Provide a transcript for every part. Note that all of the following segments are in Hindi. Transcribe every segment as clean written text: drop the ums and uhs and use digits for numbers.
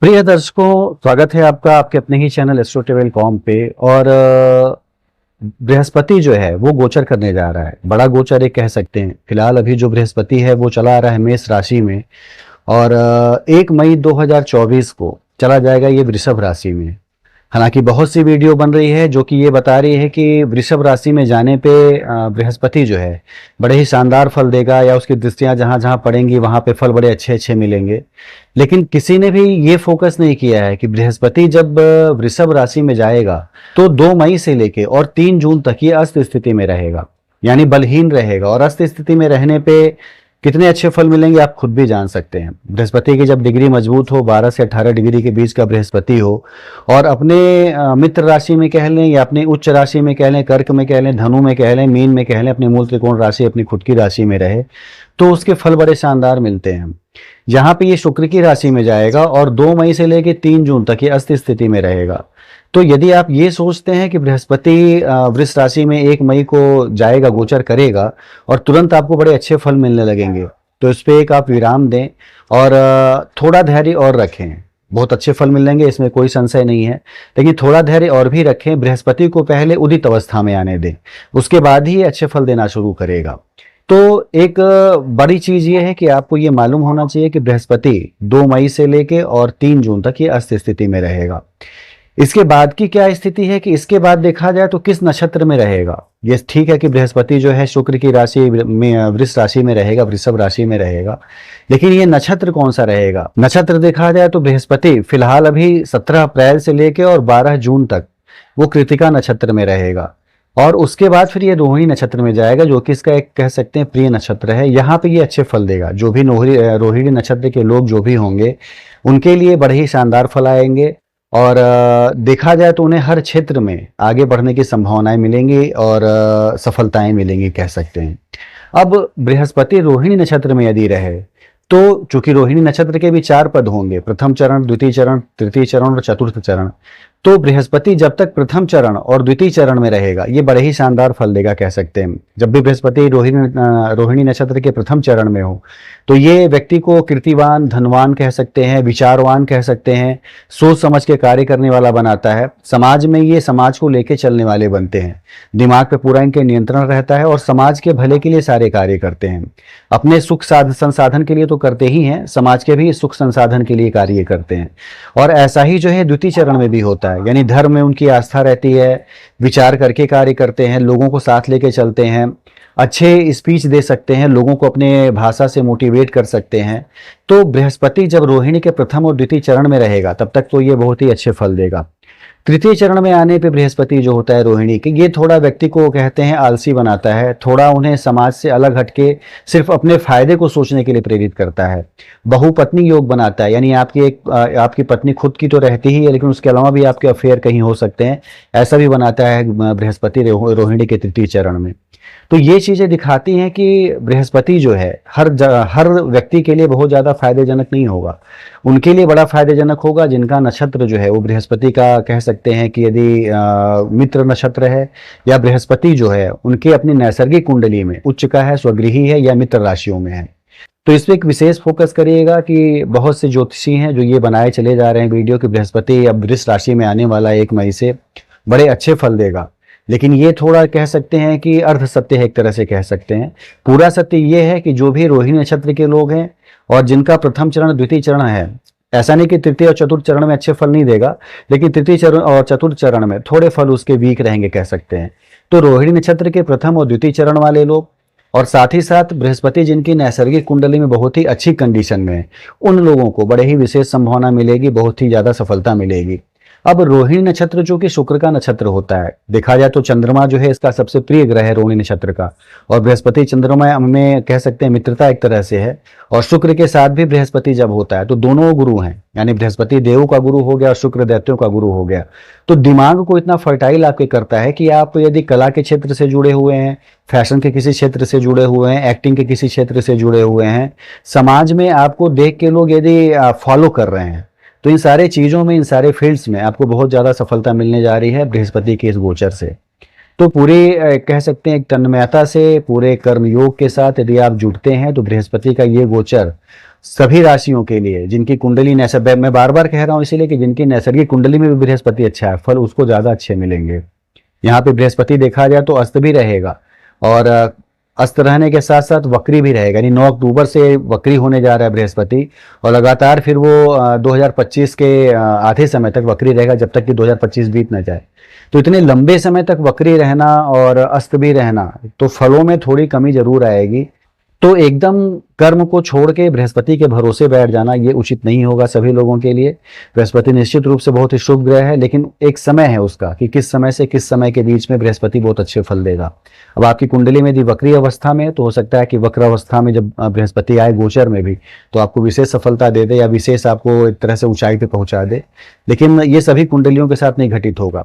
प्रिय दर्शकों, स्वागत है आपका आपके अपने ही चैनल एस्ट्रोटेवल.com पे। और बृहस्पति जो है वो गोचर करने जा रहा है, बड़ा गोचर एक कह सकते हैं। फिलहाल अभी जो बृहस्पति है वो चला आ रहा है मेष राशि में, और 1 मई 2024 को चला जाएगा ये वृषभ राशि में। हालांकि बहुत सी वीडियो बन रही है जो कि ये बता रही है कि वृषभ राशि में जाने पे बृहस्पति जो है बड़े ही शानदार फल देगा, या उसकी दृष्टियां जहां जहां पड़ेंगी वहां पे फल बड़े अच्छे अच्छे मिलेंगे। लेकिन किसी ने भी ये फोकस नहीं किया है कि बृहस्पति जब वृषभ राशि में जाएगा तो 2 मई से लेके और 3 जून तक ये अस्त स्थिति में रहेगा, यानी बलहीन रहेगा। और अस्त स्थिति में रहने पे कितने अच्छे फल मिलेंगे आप खुद भी जान सकते हैं। बृहस्पति की जब डिग्री मजबूत हो, 12 से 18 डिग्री के बीच का बृहस्पति हो, और अपने मित्र राशि में कह लें या अपनी उच्च राशि में कह लें, कर्क में कह लें, धनु में कह लें, मीन में कह लें, अपनी मूल त्रिकोण राशि अपनी खुद की राशि में रहे, तो उसके फल बड़े शानदार मिलते हैं। यहाँ पे ये शुक्र की राशि में जाएगा और 2 मई से लेकर 3 जून तक ये अस्त स्थिति में रहेगा। तो यदि आप ये सोचते हैं कि बृहस्पति वृष राशि में 1 मई को जाएगा, गोचर करेगा और तुरंत आपको बड़े अच्छे फल मिलने लगेंगे, तो इस पे एक आप विराम दें और थोड़ा धैर्य और रखें। बहुत अच्छे फल मिलेंगे, इसमें कोई संशय नहीं है, लेकिन थोड़ा धैर्य और भी रखें। बृहस्पति को पहले उदित अवस्था में आने दें, उसके बाद ही ये अच्छे फल देना शुरू करेगा। तो एक बड़ी चीज ये है कि आपको ये मालूम होना चाहिए कि बृहस्पति 2 मई से लेके और 3 जून तक ये अस्त स्थिति में रहेगा। इसके बाद की क्या स्थिति है कि इसके बाद देखा जाए तो किस नक्षत्र में रहेगा। ये ठीक है कि बृहस्पति जो है शुक्र की राशि में वृष राशि में रहेगा, वृषभ राशि में रहेगा, लेकिन ये नक्षत्र कौन सा रहेगा। नक्षत्र देखा जाए तो बृहस्पति फिलहाल अभी 17 अप्रैल से लेके और 12 जून तक वो कृतिका नक्षत्र में रहेगा, और उसके बाद फिर ये रोहिणी नक्षत्र में जाएगा, जो कि इसका एक कह सकते हैं प्रिय नक्षत्र है। यहाँ पे ये अच्छे फल देगा। जो भी रोहिणी नक्षत्र के लोग जो भी होंगे उनके लिए बड़े ही शानदार फल आएंगे, और देखा जाए तो उन्हें हर क्षेत्र में आगे बढ़ने की संभावनाएं मिलेंगी और सफलताएं मिलेंगी कह सकते हैं। अब बृहस्पति रोहिणी नक्षत्र में यदि रहे तो चूंकि रोहिणी नक्षत्र के भी 4 पद होंगे, प्रथम चरण, द्वितीय चरण, तृतीय चरण और चतुर्थ चरण, तो बृहस्पति जब तक प्रथम चरण और द्वितीय चरण में रहेगा ये बड़े ही शानदार फल देगा कह सकते हैं। जब भी बृहस्पति रोहिणी नक्षत्र के प्रथम चरण में हो तो ये व्यक्ति को कीर्तिवान, धनवान कह सकते हैं, विचारवान कह सकते हैं, सोच समझ के कार्य करने वाला बनाता है। समाज में ये समाज को लेके चलने वाले बनते हैं, दिमाग पे पूरा इनके नियंत्रण रहता है और समाज के भले के लिए सारे कार्य करते हैं। अपने सुख संसाधन के लिए तो करते ही हैं, समाज के भी सुख संसाधन के लिए कार्य करते हैं। और ऐसा ही जो है द्वितीय चरण में भी होता है, यानी धर्म में उनकी आस्था रहती है, विचार करके कार्य करते हैं, लोगों को साथ लेके चलते हैं, अच्छे स्पीच दे सकते हैं, लोगों को अपने भाषा से मोटिवेट कर सकते हैं। तो बृहस्पति जब रोहिणी के प्रथम और द्वितीय चरण में रहेगा तब तक तो ये बहुत ही अच्छे फल देगा। तृतीय चरण में आने पे बृहस्पति जो होता है रोहिणी के, ये थोड़ा व्यक्ति को कहते हैं आलसी बनाता है, थोड़ा उन्हें समाज से अलग हटके सिर्फ अपने फायदे को सोचने के लिए प्रेरित करता है। बहुपत्नी योग बनाता है, यानी आपकी पत्नी खुद की तो रहती ही है लेकिन उसके अलावा भी आपके अफेयर कहीं हो सकते हैं, ऐसा भी बनाता है बृहस्पति रोहिणी के तृतीय चरण में। तो ये चीजें दिखाती हैं कि बृहस्पति जो है हर व्यक्ति के लिए बहुत ज्यादा फायदेजनक नहीं होगा। उनके लिए बड़ा फायदेजनक होगा जिनका नक्षत्र जो है वो बृहस्पति का कह सकते हैं कि यदि मित्र नक्षत्र है, या बृहस्पति जो है उनके अपनी नैसर्गिक कुंडली में उच्च का है, स्वगृही है या मित्र राशियों में है। तो इस पर एक विशेष फोकस करिएगा कि बहुत से ज्योतिषी हैं जो ये बनाए चले जा रहे हैं वीडियो कि बृहस्पति अब वृष राशि में आने वाला 1 मई से बड़े अच्छे फल देगा, लेकिन ये थोड़ा कह सकते हैं कि अर्ध सत्य है, एक तरह से कह सकते हैं। पूरा सत्य ये है कि जो भी रोहिणी नक्षत्र के लोग हैं और जिनका प्रथम चरण द्वितीय चरण है, ऐसा नहीं कि तृतीय और चतुर्थ चरण में अच्छे फल नहीं देगा, लेकिन तृतीय चरण और चतुर्थ चरण में थोड़े फल उसके वीक रहेंगे कह सकते हैं। तो रोहिणी नक्षत्र के प्रथम और द्वितीय चरण वाले लोग, और साथ ही साथ बृहस्पति जिनकी नैसर्गिक कुंडली में बहुत ही अच्छी कंडीशन में है, उन लोगों को बड़े ही विशेष संभावना मिलेगी, बहुत ही ज्यादा सफलता मिलेगी। अब रोहिणी नक्षत्र जो कि शुक्र का नक्षत्र होता है, देखा जाए तो चंद्रमा जो है इसका सबसे प्रिय ग्रह है रोहिणी नक्षत्र का, और बृहस्पति चंद्रमा में कह सकते हैं मित्रता एक तरह से है। और शुक्र के साथ भी बृहस्पति जब होता है तो दोनों गुरु हैं, यानी बृहस्पति देवों का गुरु हो गया और शुक्र दैत्यों का गुरु हो गया। तो दिमाग को इतना फर्टाइल आपके करता है कि आप यदि कला के क्षेत्र से जुड़े हुए हैं, फैशन के किसी क्षेत्र से जुड़े हुए हैं, एक्टिंग के किसी क्षेत्र से जुड़े हुए हैं, समाज में आपको देख के लोग यदि फॉलो कर रहे हैं, तो इन सारे चीजों में, इन सारे फील्ड्स में आपको बहुत ज्यादा सफलता मिलने जा रही है बृहस्पति के इस गोचर से। तो पूरे कह सकते हैं एक तन्मयता से पूरे कर्म योग के साथ यदि आप जुड़ते हैं तो बृहस्पति का ये गोचर सभी राशियों के लिए जिनकी कुंडली मैं बार बार कह रहा हूँ इसीलिए कि जिनकी नैसर्गिक कुंडली में भी बृहस्पति अच्छा है, फल उसको ज़्यादा अच्छे मिलेंगे। यहाँ पे बृहस्पति देखा जाए तो अस्त भी रहेगा, और अस्त रहने के साथ साथ वक्री भी रहेगा, यानी 9 अक्टूबर से वक्री होने जा रहा है बृहस्पति, और लगातार फिर वो 2025 के आधे समय तक वक्री रहेगा, जब तक कि 2025 बीत ना जाए। तो इतने लंबे समय तक वक्री रहना और अस्त भी रहना, तो फलों में थोड़ी कमी जरूर आएगी। तो एकदम कर्म को छोड़ के बृहस्पति के भरोसे बैठ जाना ये उचित नहीं होगा सभी लोगों के लिए। बृहस्पति निश्चित रूप से बहुत ही शुभ ग्रह है, लेकिन एक समय है उसका कि किस समय से किस समय के बीच में बृहस्पति बहुत अच्छे फल देगा। अब आपकी कुंडली में यदि वक्री अवस्था में है तो हो सकता है कि वक्र अवस्था में जब बृहस्पति आए गोचर में भी, तो आपको विशेष सफलता दे दे या विशेष आपको एक तरह से ऊंचाई पे पहुंचा दे। लेकिन ये सभी कुंडलियों के साथ नहीं घटित होगा,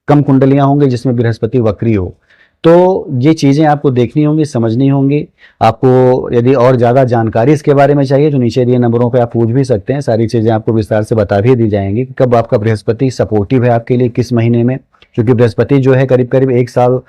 कम कुंडलियां होंगी जिसमें बृहस्पति वक्री हो। तो ये चीज़ें आपको देखनी होंगी, समझनी होंगी। आपको यदि और ज़्यादा जानकारी इसके बारे में चाहिए तो नीचे दिए नंबरों पे आप पूछ भी सकते हैं, सारी चीज़ें आपको विस्तार से बता भी दी जाएंगी कि कब आपका बृहस्पति सपोर्टिव है आपके लिए, किस महीने में। क्योंकि बृहस्पति जो है करीब करीब 1 साल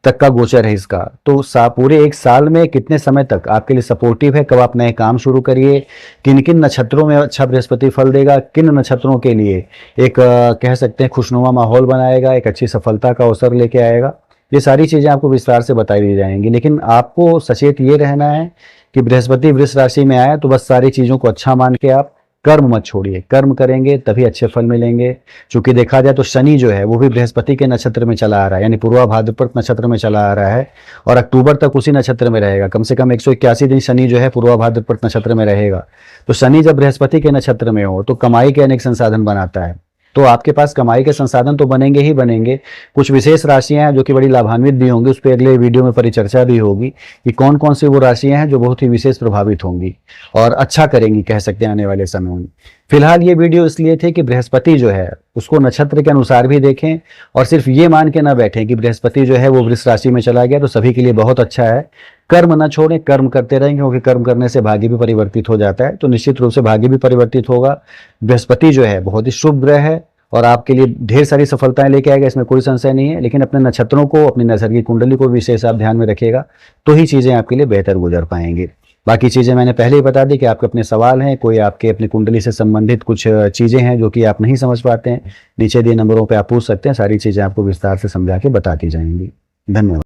तक का गोचर है इसका, तो पूरे 1 साल में कितने समय तक आपके लिए सपोर्टिव है, कब आप नए काम शुरू करिए, किन किन नक्षत्रों में अच्छा बृहस्पति फल देगा, किन नक्षत्रों के लिए एक कह सकते हैं खुशनुमा माहौल बनाएगा, एक अच्छी सफलता का अवसर लेके आएगा। ये सारी चीज़ें आपको विस्तार से बताई दी जाएंगी। लेकिन आपको सचेत ये रहना है कि बृहस्पति वृष राशि में आए तो बस सारी चीज़ों को अच्छा मान के आप कर्म मत छोड़िए, कर्म करेंगे तभी अच्छे फल मिलेंगे। क्योंकि देखा जाए तो शनि जो है वो भी बृहस्पति के नक्षत्र में चला आ रहा है, यानी पूर्वा भाद्रपद नक्षत्र में चला आ रहा है, और अक्टूबर तक उसी नक्षत्र में रहेगा। कम से कम 181 दिन शनि जो है पूर्वा भाद्रपद नक्षत्र में रहेगा। तो शनि जब बृहस्पति के नक्षत्र में हो तो कमाई के अनेक संसाधन बनाता है, तो आपके पास कमाई के संसाधन तो बनेंगे ही बनेंगे। कुछ विशेष राशियां हैं जो कि बड़ी लाभान्वित भी होंगी, उस पर अगले वीडियो में परिचर्चा भी होगी कि कौन कौन सी वो राशियां हैं जो बहुत ही विशेष प्रभावित होंगी और अच्छा करेंगी कह सकते हैं आने वाले समय में। फिलहाल ये वीडियो इसलिए थे कि बृहस्पति जो है उसको नक्षत्र के अनुसार भी देखें, और सिर्फ ये मान के ना बैठें कि बृहस्पति जो है वो वृष राशि में चला गया तो सभी के लिए बहुत अच्छा है। कर्म न छोड़ें, कर्म करते रहें, क्योंकि कर्म करने से भाग्य भी परिवर्तित हो जाता है। तो निश्चित रूप से भाग्य भी परिवर्तित होगा। बृहस्पति जो है बहुत ही शुभ ग्रह है और आपके लिए ढेर सारी सफलताएं लेके आएगा, इसमें कोई संशय नहीं है। लेकिन अपने नक्षत्रों को, अपनी नैसर्गिक कुंडली को विशेष आप ध्यान में रखिएगा, तो ही चीज़ें आपके लिए बेहतर गुजर पाएंगी। बाकी चीज़ें मैंने पहले ही बता दी कि आपके अपने सवाल हैं, कोई आपके अपनी कुंडली से संबंधित कुछ चीज़ें हैं जो कि आप नहीं समझ पाते हैं, नीचे दिए नंबरों पर आप पूछ सकते हैं, सारी चीज़ें आपको विस्तार से समझा के बताती जाएंगी। धन्यवाद।